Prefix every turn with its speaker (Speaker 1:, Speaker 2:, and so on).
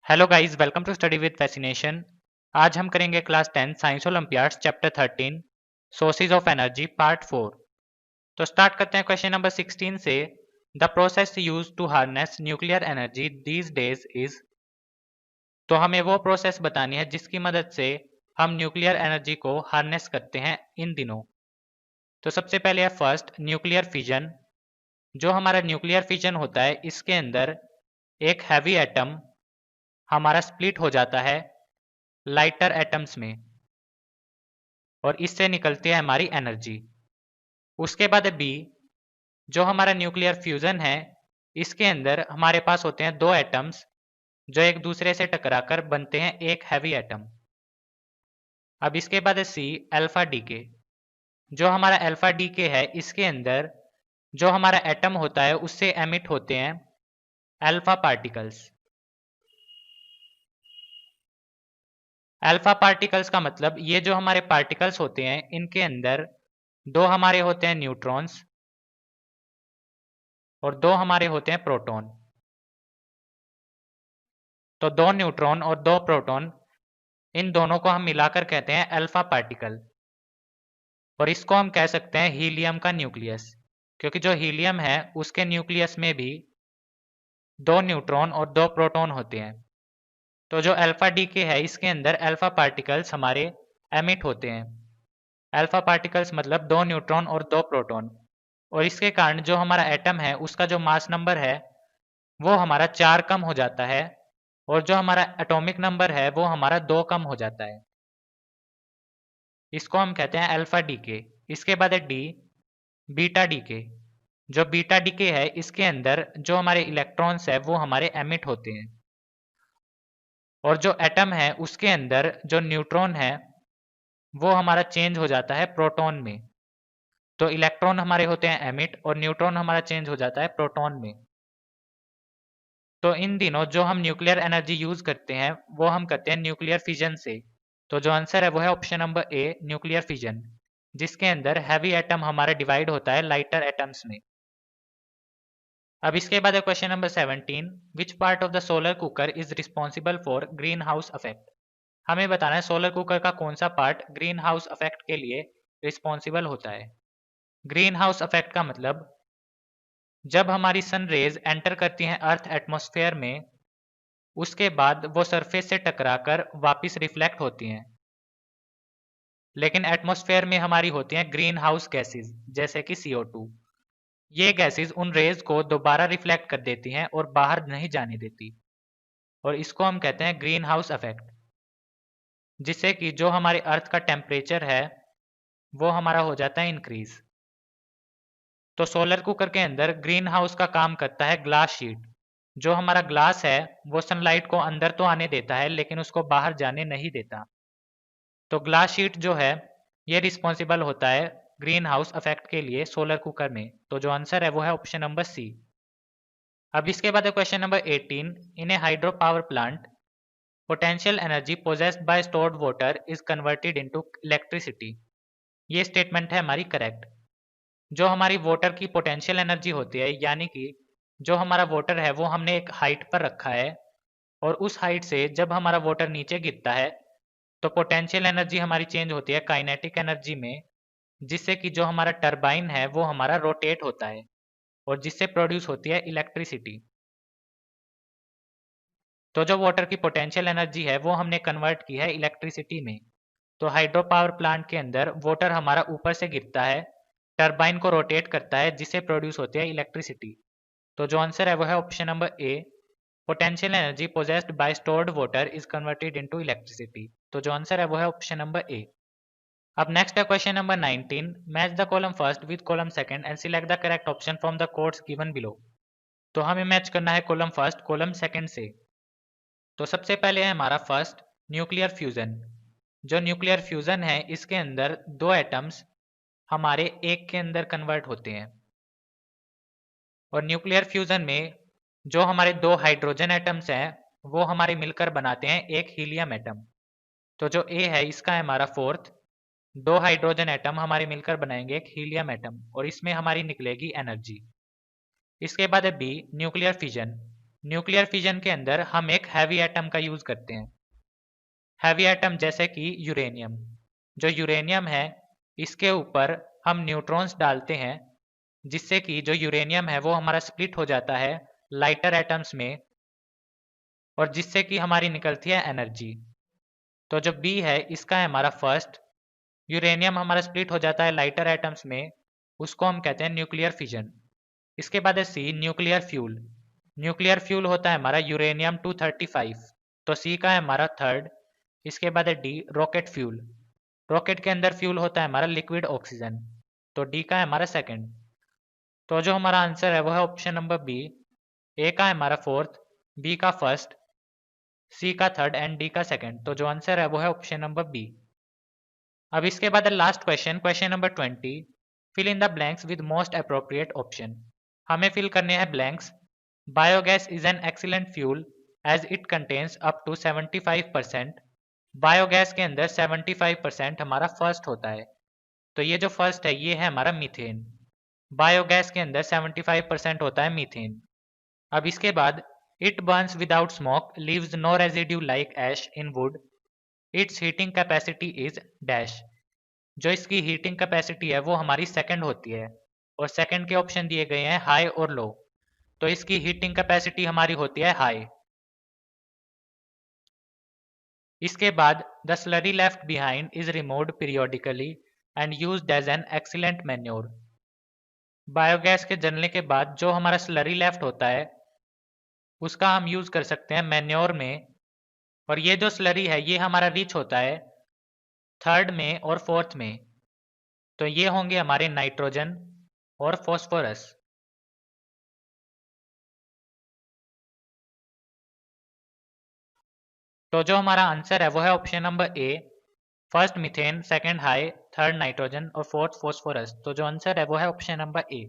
Speaker 1: Hello guys, welcome to study with fascination. आज हम करेंगे class 10 science olympiads chapter 13 sources of energy part 4। तो start करते हैं क्वेश्चन नंबर 16 से। The process used to harness nuclear energy these days is. तो हमें वो प्रोसेस बतानी है जिसकी मदद से हम न्यूक्लियर एनर्जी को हार्नेस करते हैं इन दिनों। तो सबसे पहले है फर्स्ट न्यूक्लियर फिजन। जो हमारा न्यूक्लियर फिजन होता है, इसके अंदर एक हैवी एटम हमारा स्प्लिट हो जाता है लाइटर एटम्स में और इससे निकलती है हमारी एनर्जी। उसके बाद बी, जो हमारा न्यूक्लियर फ्यूजन है, इसके अंदर हमारे पास होते हैं दो एटम्स जो एक दूसरे से टकराकर बनते हैं एक हैवी एटम। अब इसके बाद सी, अल्फा डीके। जो हमारा अल्फा डीके है, इसके अंदर जो हमारा एटम होता है उससे एमिट होते हैं अल्फा पार्टिकल्स। अल्फा पार्टिकल्स का मतलब ये जो हमारे पार्टिकल्स होते हैं, इनके अंदर दो हमारे होते हैं न्यूट्रॉन्स और दो हमारे होते हैं प्रोटॉन। तो दो न्यूट्रॉन और दो प्रोटॉन, इन दोनों को हम मिलाकर कहते हैं अल्फा पार्टिकल। और इसको हम कह सकते हैं हीलियम का न्यूक्लियस, क्योंकि जो हीलियम है उसके न्यूक्लियस में भी दो न्यूट्रॉन और दो प्रोटॉन होते हैं। तो जो अल्फा डीके है, इसके अंदर अल्फा पार्टिकल्स हमारे एमिट होते हैं। अल्फा पार्टिकल्स मतलब दो न्यूट्रॉन और दो प्रोटॉन। और इसके कारण जो हमारा एटम है उसका जो मास नंबर है वो हमारा 4 कम हो जाता है और जो हमारा एटॉमिक नंबर है वो हमारा 2 कम हो जाता है। इसको हम कहते हैं अल्फा डीके। इसके बाद है डी, बीटा डीके। जो बीटा डीके है, इसके अंदर जो हमारे इलेक्ट्रॉन्स है वो हमारे एमिट होते हैं और जो एटम है उसके अंदर जो न्यूट्रॉन है वो हमारा चेंज हो जाता है प्रोटॉन में। तो इलेक्ट्रॉन हमारे होते हैं एमिट और न्यूट्रॉन हमारा चेंज हो जाता है प्रोटॉन में। तो इन दिनों जो हम न्यूक्लियर एनर्जी यूज करते हैं वो हम करते हैं न्यूक्लियर फिजन से। तो जो आंसर है वो है option number A, nuclear fission, जिसके अंदर हैवी एटम हमारा डिवाइड होता है लाइटर एटम्स में। अब इसके बाद है question number 17, which part of the solar cooker is responsible for green house effect. हमें बताना है सोलर कुकर का कौन सा पार्ट ग्रीन हाउस इफेक्ट के लिए रिस्पॉन्सिबल होता है। ग्रीन हाउस इफेक्ट का मतलब जब हमारी सन रेज एंटर करती हैं अर्थ एटमॉस्फेयर में, उसके बाद वो सरफेस से टकराकर वापस रिफ्लेक्ट होती हैं। लेकिन एटमॉस्फेयर में हमारी होती हैं ग्रीन हाउस गैसेज, जैसे कि CO2। ये गैसेज उन रेज को दोबारा रिफ्लेक्ट कर देती हैं और बाहर नहीं जाने देती और इसको हम कहते हैं ग्रीन हाउस इफेक्ट, जिससे कि जो हमारे अर्थ का टेम्परेचर है वो हमारा हो जाता है इंक्रीज। तो सोलर कुकर के अंदर ग्रीन हाउस का काम करता है ग्लास शीट। जो हमारा ग्लास है वो सनलाइट को अंदर तो आने देता है लेकिन उसको बाहर जाने नहीं देता। तो ग्लास शीट जो है ये रिस्पॉन्सिबल होता है ग्रीन हाउस इफेक्ट के लिए सोलर कुकर में। तो जो आंसर है वो है ऑप्शन नंबर सी। अब इसके बाद है question number 18, in A hydro power plant potential energy possessed by stored water is converted into electricity. ये स्टेटमेंट है हमारी करेक्ट। जो हमारी वाटर की पोटेंशियल एनर्जी होती है, यानी कि जो हमारा वाटर है वो हमने एक हाइट पर रखा है और उस हाइट से जब हमारा वाटर नीचे गिरता है तो पोटेंशियल एनर्जी हमारी चेंज होती है काइनेटिक एनर्जी में, जिससे कि जो हमारा टरबाइन है वो हमारा रोटेट होता है और जिससे प्रोड्यूस होती है इलेक्ट्रिसिटी। तो जो वाटर की पोटेंशियल एनर्जी है वो हमने कन्वर्ट की है इलेक्ट्रिसिटी में। तो हाइड्रो पावर प्लांट के अंदर वाटर हमारा ऊपर से गिरता है, टरबाइन को रोटेट करता है, जिससे प्रोड्यूस होती है इलेक्ट्रिसिटी। तो जो आंसर है वो है option number A, potential energy possessed by stored water is converted into electricity. तो जो आंसर है वो है ऑप्शन नंबर ए। अब नेक्स्ट है question number 19, match the column first with column second and select the correct option from the codes given below. तो हमें match करना है कॉलम फर्स्ट कॉलम सेकंड से। तो सबसे पहले है हमारा फर्स्ट न्यूक्लियर फ्यूजन। जो न्यूक्लियर फ्यूजन है इसके अंदर दो एटम्स हमारे एक के अंदर कन्वर्ट होते हैं और न्यूक्लियर फ्यूजन में जो हमारे दो हाइड्रोजन एटम्स हैं वो हमारे मिलकर बनाते हैं एक हीलियम एटम। तो जो ए है इसका है हमारा फोर्थ, दो हाइड्रोजन एटम हमारे मिलकर बनाएंगे एक हीलियम एटम और इसमें हमारी निकलेगी एनर्जी। इसके बाद है B nuclear fission. Nuclear fission के अंदर हम एक हैवी एटम का यूज करते हैं। हैवी एटम जैसे कि यूरेनियम। जो यूरेनियम है इसके ऊपर हम न्यूट्रॉन्स डालते हैं, जिससे कि जो यूरेनियम है वो हमारा स्प्लिट हो जाता है लाइटर एटम्स में, और जिससे कि हमारी निकलती है एनर्जी। तो जो बी है इसका है हमारा फर्स्ट, यूरेनियम हमारा स्प्लिट हो जाता है लाइटर एटम्स में, उसको हम कहते हैं न्यूक्लियर फिजन। इसके बाद है सी न्यूक्लियर फ्यूल। न्यूक्लियर फ्यूल होता है हमारा यूरेनियम 235, तो सी का है हमारा थर्ड। इसके बाद है डी रॉकेट फ्यूल। रॉकेट के अंदर फ्यूल होता है हमारा लिक्विड ऑक्सीजन, तो डी का है हमारा सेकंड। तो जो हमारा आंसर है वो है ऑप्शन नंबर बी। ए का है हमारा फोर्थ, बी का फर्स्ट, सी का थर्ड एंड डी का सेकंड। तो जो आंसर है वो है ऑप्शन नंबर बी। अब इसके बाद last question, question number 20, fill in the blanks with most appropriate option. हमें फिल करने हैं blanks. Biogas is an excellent fuel as it contains up to 75%। Biogas के अंदर 75% हमारा फर्स्ट होता है, तो ये जो फर्स्ट है ये है हमारा मीथेन। बायोगैस के अंदर 75% होता है मीथेन। अब इसके बाद it burns without smoke, leaves no residue like ash in wood, its heating capacity is dash. जो इसकी हीटिंग कैपेसिटी है वो हमारी सेकंड होती है, और सेकंड के ऑप्शन दिए गए हैं हाई और लो, तो इसकी हीटिंग कैपेसिटी हमारी होती है हाई। इसके बाद the slurry left behind is removed periodically and used as an excellent manure. Biogas के जलने के बाद जो हमारा स्लरी लेफ्ट होता है उसका हम यूज कर सकते हैं मैन्योर में, और ये जो स्लरी है ये हमारा रिच होता है थर्ड में और फोर्थ में, तो ये होंगे हमारे नाइट्रोजन और फॉस्फोरस। तो जो हमारा आंसर है वो है option number A, first methane, second high, third nitrogen और फोर्थ फॉस्फोरस। तो जो आंसर है वो है ऑप्शन नंबर ए।